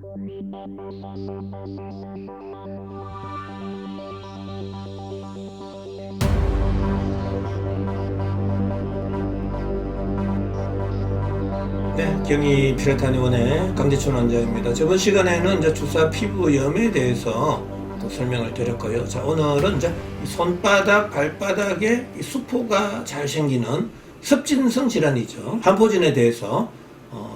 네, 경희 피레타니원의 강재춘 원장입니다. 저번 시간에는 이제 주사 피부염에 대해서 또 설명을 드렸고요. 자, 오늘은 이제 손바닥, 발바닥에 이 수포가 잘 생기는 습진성 질환이죠. 한포진에 대해서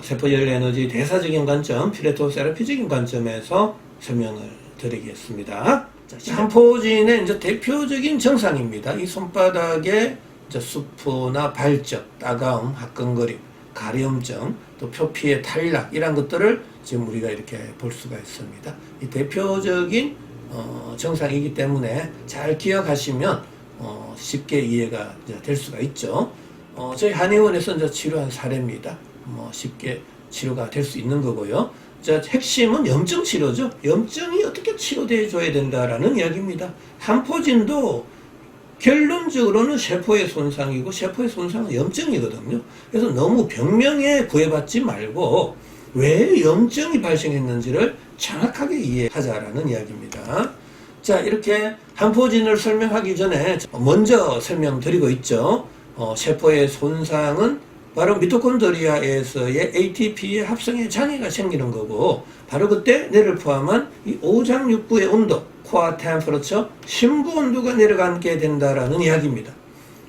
세포열 에너지 대사적인 관점, 피레토 세라피적인 관점에서 설명을 드리겠습니다. 자, 한포진의 이제 대표적인 증상입니다. 이 손바닥에 이제 수포나 발적, 따가움, 화끈거림, 가려움증, 또 표피의 탈락 이런 것들을 지금 우리가 이렇게 볼 수가 있습니다. 이 대표적인 증상이기 때문에 잘 기억하시면 쉽게 이해가 될 수가 있죠. 저희 한의원에서 이제 치료한 사례입니다. 쉽게 치료가 될 수 있는 거고요. 자, 핵심은 염증 치료죠. 염증이 어떻게 치료되어 줘야 된다라는 이야기입니다. 한포진도 결론적으로는 세포의 손상이고 세포의 손상은 염증이거든요. 그래서 너무 병명에 구애받지 말고 왜 염증이 발생했는지를 정확하게 이해하자라는 이야기입니다. 자, 이렇게 한포진을 설명하기 전에 먼저 설명드리고 있죠. 세포의 손상은 바로 미토콘드리아에서의 ATP의 합성에 장애가 생기는 거고, 바로 그때 뇌를 포함한 이 오장육부의 온도, 코어 템퍼러처, 심부 온도가 내려가게 된다라는 이야기입니다.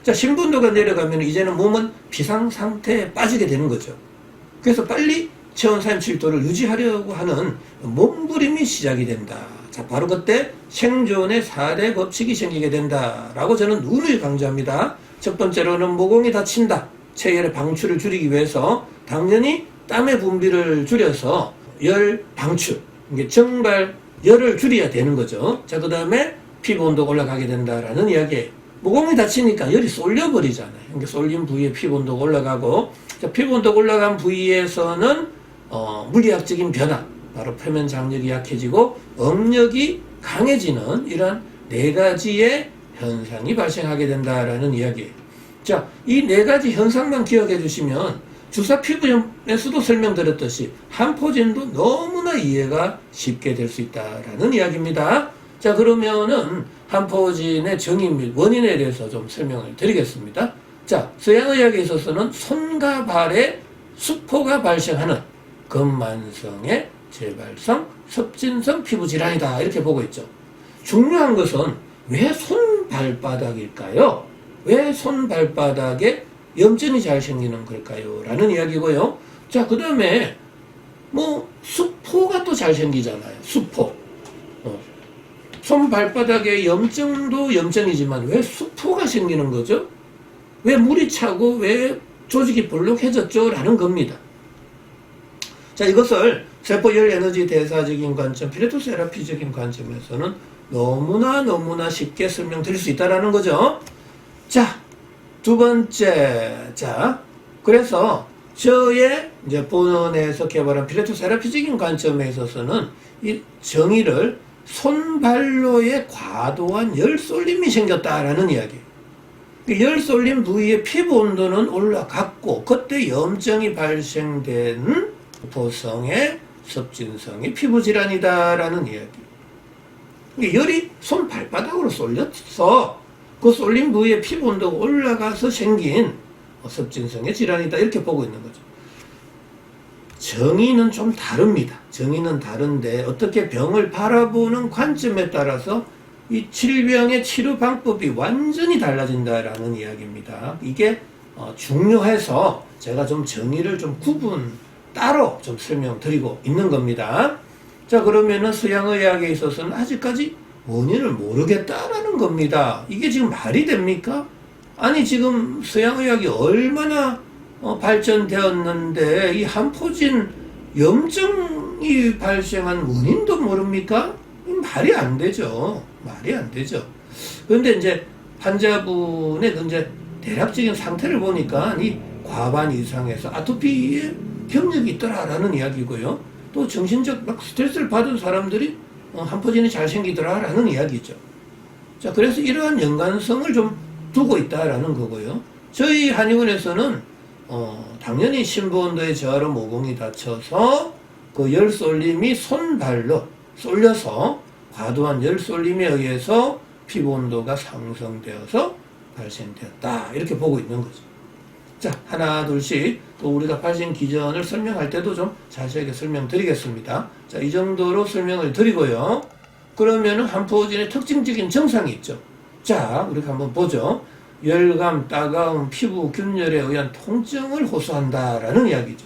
자, 심부 온도가 내려가면 이제는 몸은 비상 상태에 빠지게 되는 거죠. 그래서 빨리 체온 37도를 유지하려고 하는 몸부림이 시작이 된다. 자, 바로 그때 생존의 4대 법칙이 생기게 된다라고 저는 누누이 강조합니다. 첫 번째로는 모공이 다친다. 체열의 방출을 줄이기 위해서 당연히 땀의 분비를 줄여서 열 방출, 이게 정발 열을 줄여야 되는 거죠. 자, 그 다음에 피부 온도가 올라가게 된다라는 이야기예요. 모공이 다치니까 열이 쏠려버리잖아요. 그러니까 쏠린 부위에 피부 온도가 올라가고, 자, 피부 온도가 올라간 부위에서는 물리학적인 변화, 바로 표면 장력이 약해지고 응력이 강해지는 이런 네 가지의 현상이 발생하게 된다라는 이야기예요. 자, 이 네 가지 현상만 기억해 주시면 주사 피부염에서도 설명드렸듯이 한포진도 너무나 이해가 쉽게 될 수 있다라는 이야기입니다. 자, 그러면은 한포진의 정의 및 원인에 대해서 좀 설명을 드리겠습니다. 자, 서양의학에 있어서는 손과 발에 수포가 발생하는 근만성의 재발성 습진성 피부질환이다, 이렇게 보고 있죠. 중요한 것은 왜 손발바닥일까요? 왜 손발바닥에 염증이 잘 생기는 걸까요? 라는 이야기고요. 자, 그 다음에 수포가 또 잘 생기잖아요. 수포. 손발바닥에 염증도 염증이지만 왜 수포가 생기는 거죠? 왜 물이 차고 왜 조직이 볼록해졌죠? 라는 겁니다. 자, 이것을 세포열 에너지 대사적인 관점, 피레토 세라피적인 관점에서는 너무나 쉽게 설명드릴 수 있다라는 거죠. 자, 두 번째. 자, 그래서 저의 이제 본원에서 개발한 피레토 세라피적인 관점에 있어서는 이 정의를 손발로의 과도한 열 쏠림이 생겼다라는 이야기. 열 쏠림 부위의 피부 온도는 올라갔고, 그때 염증이 발생된 보성의 습진성의 피부질환이다라는 이야기. 열이 손 발바닥으로 쏠려서 그 쏠린 부위의 피부 온도가 올라가서 생긴 습진성의 질환이다, 이렇게 보고 있는 거죠. 정의는 좀 다릅니다. 정의는 다른데 어떻게 병을 바라보는 관점에 따라서 이 질병의 치료 방법이 완전히 달라진다라는 이야기입니다. 이게 중요해서 제가 좀 정의를 좀 따로 좀 설명드리고 있는 겁니다. 자, 그러면은 서양의학에 있어서는 아직까지 원인을 모르겠다라는 겁니다. 이게 지금 말이 됩니까? 아니, 지금 서양의학이 얼마나 발전되었는데 이 한포진 염증이 발생한 원인도 모릅니까? 말이 안 되죠. 말이 안 되죠. 그런데 이제 환자분의 이제 대략적인 상태를 보니까 이 과반 이상에서 아토피의 경력이 있더라라는 이야기고요. 또 정신적 스트레스를 받은 사람들이 한포진이 잘 생기더라라는 이야기죠. 자, 그래서 이러한 연관성을 좀 두고 있다라는 거고요. 저희 한의원에서는 당연히 심부온도의 저하로 모공이 닫혀서 그 열 쏠림이 손발로 쏠려서 과도한 열 쏠림에 의해서 피부 온도가 상승되어서 발생되었다. 이렇게 보고 있는 거죠. 자, 하나, 둘씩 또 우리가 발생 기전을 설명할 때도 좀 자세하게 설명드리겠습니다. 자, 이 정도로 설명을 드리고요. 그러면은 한포진의 특징적인 증상이 있죠. 자, 우리가 한번 보죠. 열감, 따가움, 피부 균열에 의한 통증을 호소한다라는 이야기죠.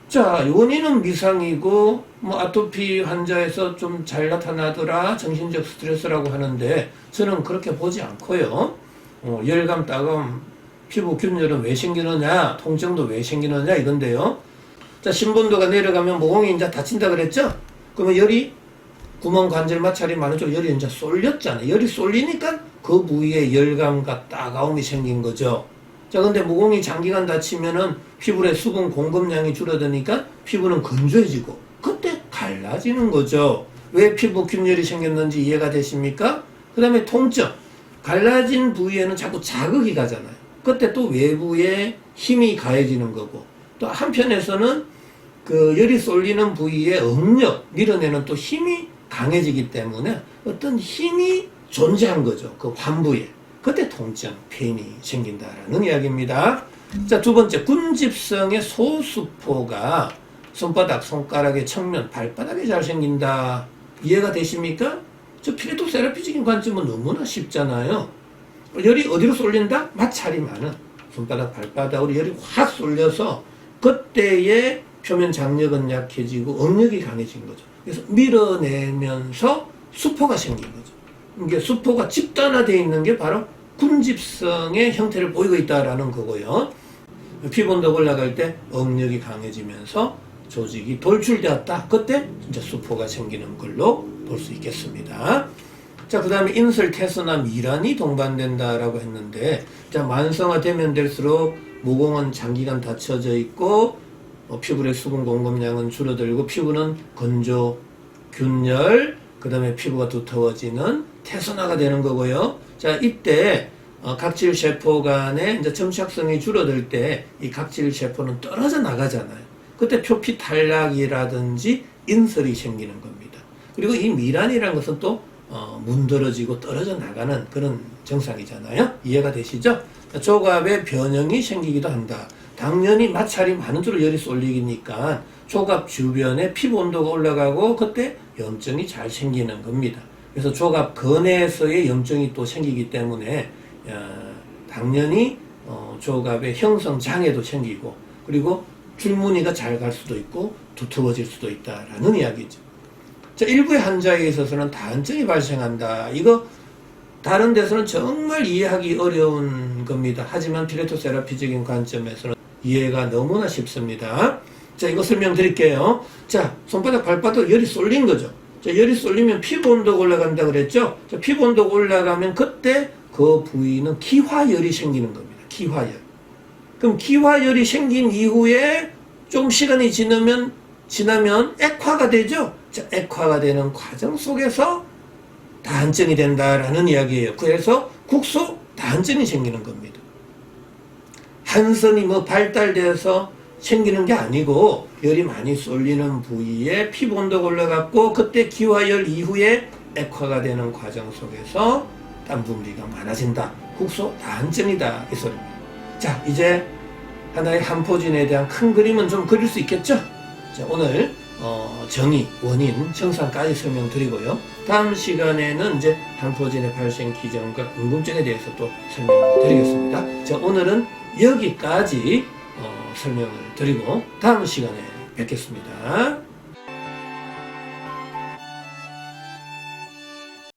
자, 원인은 미상이고 아토피 환자에서 좀 잘 나타나더라, 정신적 스트레스라고 하는데 저는 그렇게 보지 않고요. 열감, 따가움, 피부 균열은 왜 생기느냐, 통증도 왜 생기느냐 이건데요. 자, 신분도가 내려가면 모공이 이제 다친다 그랬죠? 그러면 열이 구멍 관절 마찰이 많은 쪽 열이 이제 쏠렸잖아요. 열이 쏠리니까 그 부위에 열감과 따가움이 생긴 거죠. 자, 근데 모공이 장기간 다치면은 피부의 수분 공급량이 줄어드니까 피부는 건조해지고 그때 갈라지는 거죠. 왜 피부 균열이 생겼는지 이해가 되십니까? 그 다음에 통증. 갈라진 부위에는 자꾸 자극이 가잖아요. 그때 또 외부에 힘이 가해지는 거고, 또 한편에서는 그 열이 쏠리는 부위에 응력, 밀어내는 또 힘이 강해지기 때문에 어떤 힘이 존재한 거죠. 그 환부에. 그때 통증, 페인이 생긴다라는 이야기입니다. 자, 두 번째, 군집성의 소수포가 손바닥, 손가락의 측면, 발바닥에 잘 생긴다. 이해가 되십니까? 저 피레토세라피적인 관점은 너무나 쉽잖아요. 열이 어디로 쏠린다? 마찰이 많은 손바닥, 발바닥으로 열이 확 쏠려서 그때의 표면 장력은 약해지고 응력이 강해진 거죠. 그래서 밀어내면서 수포가 생긴 거죠. 이게 수포가 집단화되어 있는 게 바로 군집성의 형태를 보이고 있다라는 거고요. 피부 온도가 올라갈 때 응력이 강해지면서 조직이 돌출되었다. 그때 진짜 수포가 생기는 걸로 볼 수 있겠습니다. 자, 그 다음에 인설, 태소나 미란이 동반된다라고 했는데, 자, 만성화되면 될수록 모공은 장기간 닫혀져 있고, 피부의 수분 공급량은 줄어들고, 피부는 건조, 균열, 그 다음에 피부가 두터워지는 태소화가 되는 거고요. 자, 이때 각질 세포 간의 이제 점착성이 줄어들 때 이 각질 세포는 떨어져 나가잖아요. 그때 표피 탈락이라든지 인설이 생기는 겁니다. 그리고 이 미란이라는 것은 또 문드러지고 떨어져 나가는 그런 증상이잖아요. 이해가 되시죠? 조갑의 변형이 생기기도 한다. 당연히 마찰이 많은 쪽으로 열이 쏠리니까 조갑 주변에 피부 온도가 올라가고 그때 염증이 잘 생기는 겁니다. 그래서 조갑 근해에서의 염증이 또 생기기 때문에 당연히 조갑의 형성 장애도 생기고, 그리고 줄무늬가 잘 갈 수도 있고 두터워질 수도 있다라는 이야기죠. 자, 일부의 환자에 있어서는 다한증이 발생한다. 이거 다른 데서는 정말 이해하기 어려운 겁니다. 하지만 피레토세라피적인 관점에서는 이해가 너무나 쉽습니다. 자, 이거 설명드릴게요. 자, 손바닥, 발바닥 열이 쏠린 거죠. 자, 열이 쏠리면 피부 온도가 올라간다 그랬죠. 자, 피부 온도가 올라가면 그때 그 부위는 기화열이 생기는 겁니다. 기화열. 그럼 기화열이 생긴 이후에 좀 시간이 지나면 액화가 되죠. 자, 액화가 되는 과정 속에서 다한증이 된다라는 이야기예요. 그래서 국소 다한증이 생기는 겁니다. 한선이 발달돼서 생기는 게 아니고 열이 많이 쏠리는 부위에 피부 온도가 올라갔고 그때 기화열 이후에 액화가 되는 과정 속에서 땀 분비가 많아진다. 국소 다한증이다. 이 소리입니다. 자, 이제 하나의 한포진에 대한 큰 그림은 좀 그릴 수 있겠죠? 자, 오늘 정의, 원인, 증상까지 설명드리고요. 다음 시간에는 이제 한포진의 발생 기전과 궁금증에 대해서 또 설명을 드리겠습니다. 자, 오늘은 여기까지 설명을 드리고 다음 시간에 뵙겠습니다.